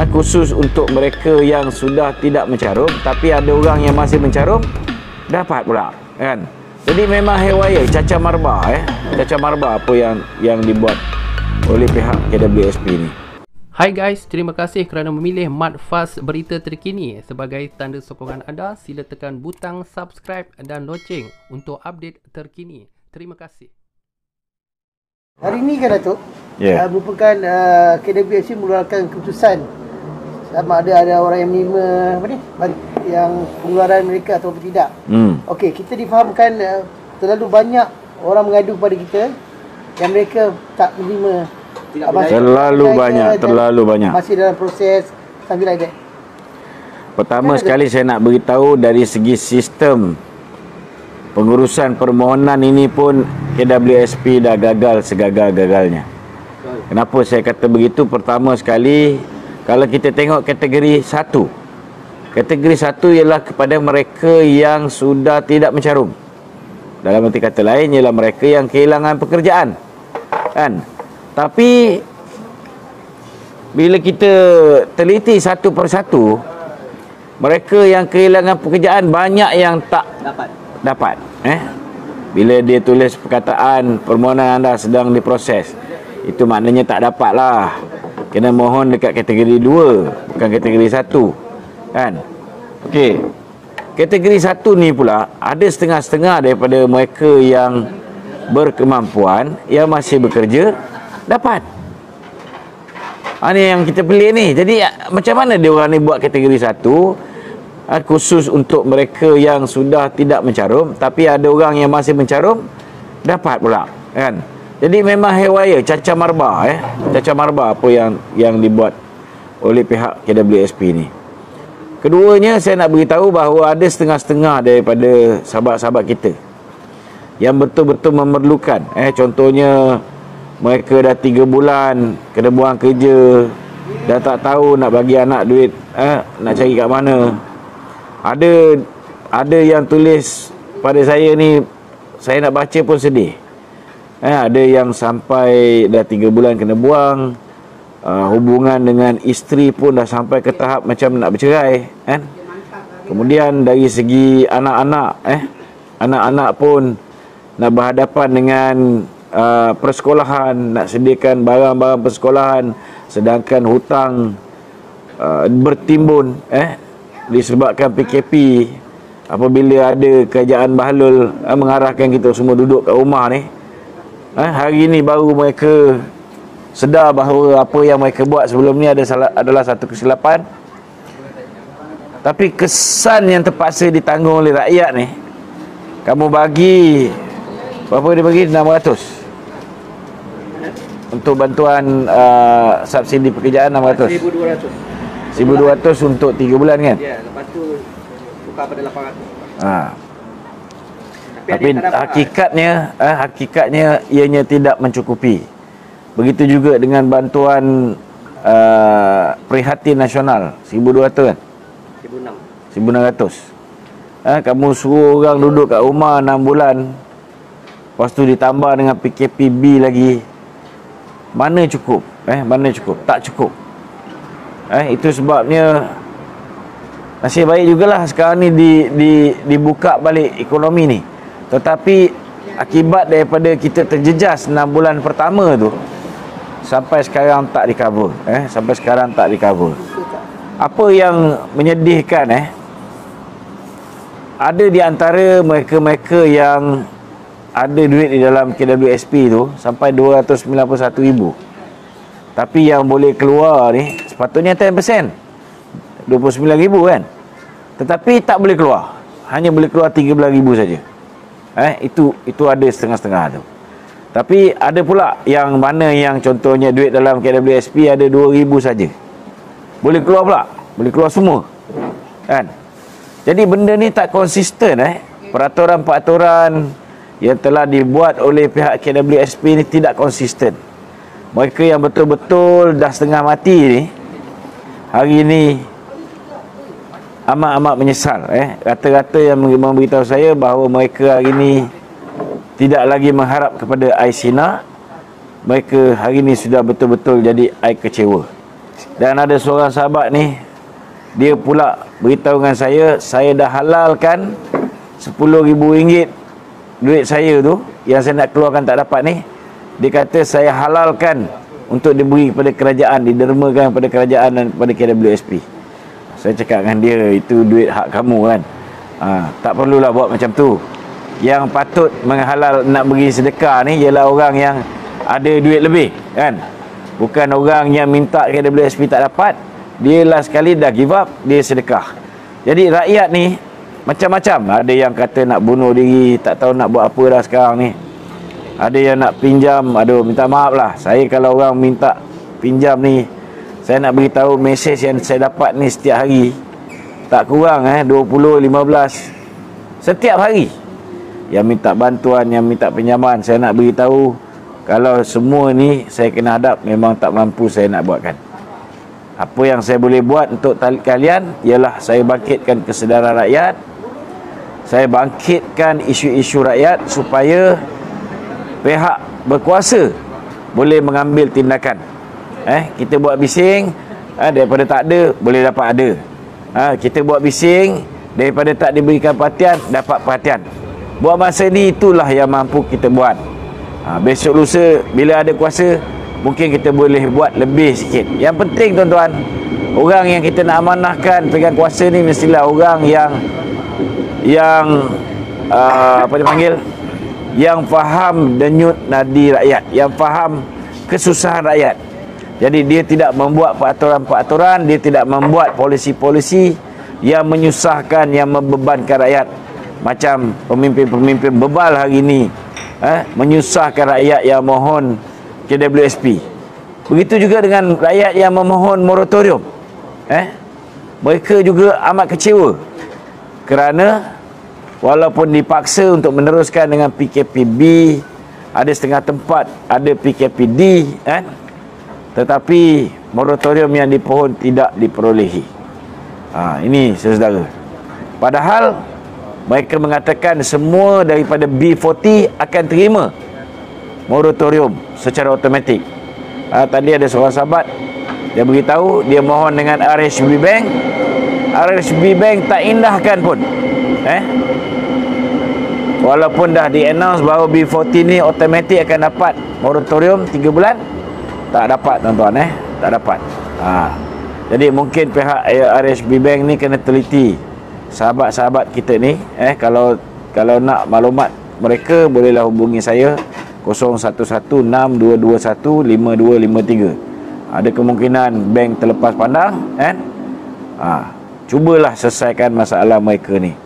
khusus untuk mereka yang sudah tidak mencarum, tapi ada orang yang masih mencarum, dapat pula, kan? Jadi memang haywire, cacar marba, cacar marba apa yang dibuat oleh pihak KWSP ni. Hai guys, terima kasih kerana memilih Mat.Fast berita terkini. Sebagai tanda sokongan anda, sila tekan butang subscribe dan loceng untuk update terkini. Terima kasih. Hari ini kan Datuk, merupakan KWSP mengeluarkan keputusan sama ada orang yang menerima yang pengeluaran mereka atau tidak. Okey, kita difahamkan terlalu banyak orang mengadu kepada kita yang mereka tak menerima. Terlalu banyak. Masih dalam proses something like that. Pertama sekali saya nak beritahu dari segi sistem pengurusan permohonan ini pun KWSP dah gagal segagal-gagalnya. Kenapa saya kata begitu? Pertama sekali, kalau kita tengok kategori 1. Kategori 1 ialah kepada mereka yang sudah tidak mencarum. Dalam arti kata lain ialah mereka yang kehilangan pekerjaan. Kan? Tapi bila kita teliti satu persatu, mereka yang kehilangan pekerjaan banyak yang tak dapat. Bila dia tulis perkataan permohonan anda sedang diproses, itu maknanya tak dapat lah. Kena mohon dekat kategori 2, bukan kategori 1, kan? Okey. Kategori 1 ni pula ada setengah-setengah daripada mereka yang berkemampuan, yang masih bekerja, dapat. Ini yang kita pelik ni. Jadi macam mana dia orang ni buat kategori 1 khusus untuk mereka yang sudah tidak mencarum, tapi ada orang yang masih mencarum, dapat pula, kan? Jadi memang haywire, cacar marba, cacar marba apa yang dibuat oleh pihak KWSP ni. Keduanya, saya nak beritahu bahawa ada setengah-setengah daripada sahabat-sahabat kita yang betul-betul memerlukan. Contohnya, mereka dah 3 bulan kena buang kerja, dah tak tahu nak bagi anak duit, nak cari kat mana. Ada yang tulis pada saya ni, saya nak baca pun sedih. Ada yang sampai dah 3 bulan kena buang, hubungan dengan isteri pun dah sampai ke tahap macam nak bercerai, kan? Kemudian dari segi anak-anak, anak-anak pun nak berhadapan dengan persekolahan, nak sediakan barang-barang persekolahan, sedangkan hutang bertimbun disebabkan PKP. Apabila ada kerajaan bahlul mengarahkan kita semua duduk kat rumah ni, hari ni baru mereka sedar bahawa apa yang mereka buat sebelum ni adalah satu kesilapan. Tapi kesan yang terpaksa ditanggung oleh rakyat ni, kamu bagi berapa dia bagi? 600 untuk bantuan subsidi pekerjaan. 600 1,200 untuk 3 bulan, kan? Ya, lepas tu tukar pada 800. Tapi hakikatnya ianya tidak mencukupi. Begitu juga dengan bantuan prihatin nasional 1,200, kan? 1,600. Kamu suruh orang duduk kat rumah 6 bulan, lepas tu ditambah dengan PKPB lagi. Mana cukup? Mana cukup? Tak cukup. Itu sebabnya nasib baik jugalah sekarang ni dibuka balik ekonomi ni. Tetapi akibat daripada kita terjejas 6 bulan pertama tu, sampai sekarang tak recover. Sampai sekarang tak recover. Apa yang menyedihkan, ada di antara mereka-mereka yang ada duit di dalam KWSP tu sampai 291,000. Tapi yang boleh keluar ni sepatutnya 10%, 29,000, kan? Tetapi tak boleh keluar. Hanya boleh keluar 13,000 saja. Itu ada setengah-setengah tu. Tapi ada pula yang mana yang contohnya duit dalam KWSP ada 2,000 saja. Boleh keluar pula. Boleh keluar semua, kan? Jadi benda ni tak konsisten. Peraturan-peraturan yang telah dibuat oleh pihak KWSP ni tidak konsisten. Mereka yang betul-betul dah setengah mati ni, hari ni amat-amat menyesal. Kata-kata yang memberitahu saya bahawa mereka hari ni tidak lagi mengharap kepada Aisina. Mereka hari ni sudah betul-betul jadi kecewa. Dan ada seorang sahabat ni, dia pula beritahu dengan saya dah halalkan RM10,000 duit saya tu yang saya nak keluarkan tak dapat ni. Dia kata saya halalkan untuk diberi kepada kerajaan, didermakan kepada kerajaan dan kepada KWSP. Saya cakap dengan dia, itu duit hak kamu kan. Tak perlulah buat macam tu. Yang patut menghalal nak beri sedekah ni ialah orang yang ada duit lebih kan. Bukan orang yang minta KWSP tak dapat, dia last sekali dah give up, dia sedekah. Jadi rakyat ni macam-macam. Ada yang kata nak bunuh diri, tak tahu nak buat apa dah sekarang ni. Ada yang nak pinjam. Aduh, minta maaf lah, saya kalau orang minta pinjam ni, saya nak beritahu mesej yang saya dapat ni setiap hari tak kurang 20, 15 setiap hari yang minta bantuan, yang minta pinjaman. Saya nak beritahu, kalau semua ni saya kena hadap, memang tak mampu saya nak buatkan. Apa yang saya boleh buat untuk kalian ialah saya bangkitkan kesedaran rakyat, saya bangkitkan isu-isu rakyat supaya pihak berkuasa boleh mengambil tindakan. Kita buat bising, daripada tak ada boleh dapat ada. Kita buat bising, daripada tak diberikan perhatian dapat perhatian. Buat masa ni itulah yang mampu kita buat. Besok lusa bila ada kuasa, mungkin kita boleh buat lebih sikit. Yang penting tuan-tuan, orang yang kita nak amanahkan pegang kuasa ni mestilah orang yang apa dipanggil, yang faham denyut nadi rakyat, yang faham kesusahan rakyat. Jadi dia tidak membuat peraturan-peraturan, dia tidak membuat polisi-polisi yang menyusahkan, yang membebankan rakyat. Macam pemimpin-pemimpin bebal hari ini, menyusahkan rakyat yang mohon KWSP. Begitu juga dengan rakyat yang memohon moratorium. Mereka juga amat kecewa kerana walaupun dipaksa untuk meneruskan dengan PKPB, ada setengah tempat ada PKPD, tetapi moratorium yang dipohon tidak diperolehi. Ini saudara. Padahal mereka mengatakan semua daripada B40 akan terima moratorium secara automatik. Tadi ada seorang sahabat, dia beritahu dia mohon dengan RHB Bank. RHB Bank tak indahkan pun. Walaupun dah di-announce bahawa B40 ni automatik akan dapat moratorium 3 bulan, tak dapat tuan-tuan, tak dapat. Jadi mungkin pihak RHB Bank ni kena teliti sahabat-sahabat kita ni. Kalau nak maklumat mereka, bolehlah hubungi saya 0116221523. Ada kemungkinan bank terlepas pandang, cubalah selesaikan masalah mereka ni.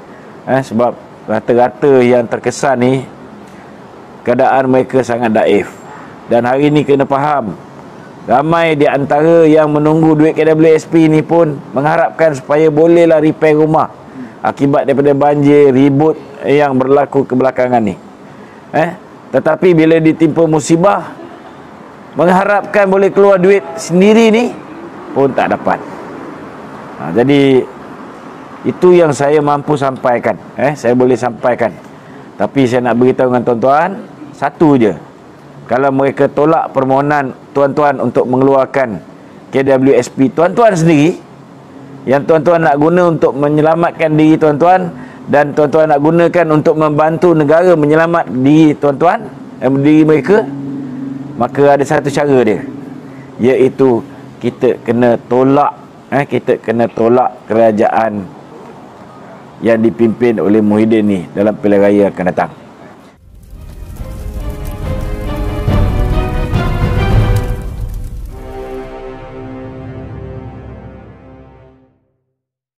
Sebab rata-rata yang terkesan ni keadaan mereka sangat daif. Dan hari ni kena faham, ramai di antara yang menunggu duit KWSP ni pun mengharapkan supaya bolehlah repair rumah akibat daripada banjir, ribut yang berlaku kebelakangan ni. Tetapi bila ditimpa musibah, mengharapkan boleh keluar duit sendiri ni pun tak dapat. Jadi itu yang saya mampu sampaikan. Saya boleh sampaikan. Tapi saya nak beritahu dengan tuan-tuan satu je. Kalau mereka tolak permohonan tuan-tuan untuk mengeluarkan KWSP tuan-tuan sendiri, yang tuan-tuan nak guna untuk menyelamatkan diri tuan-tuan, dan tuan-tuan nak gunakan untuk membantu negara menyelamat diri tuan-tuan, diri mereka, maka ada satu cara dia, iaitu kita kena tolak, kita kena tolak kerajaan yang dipimpin oleh Muhyiddin ni dalam pilihan raya akan datang.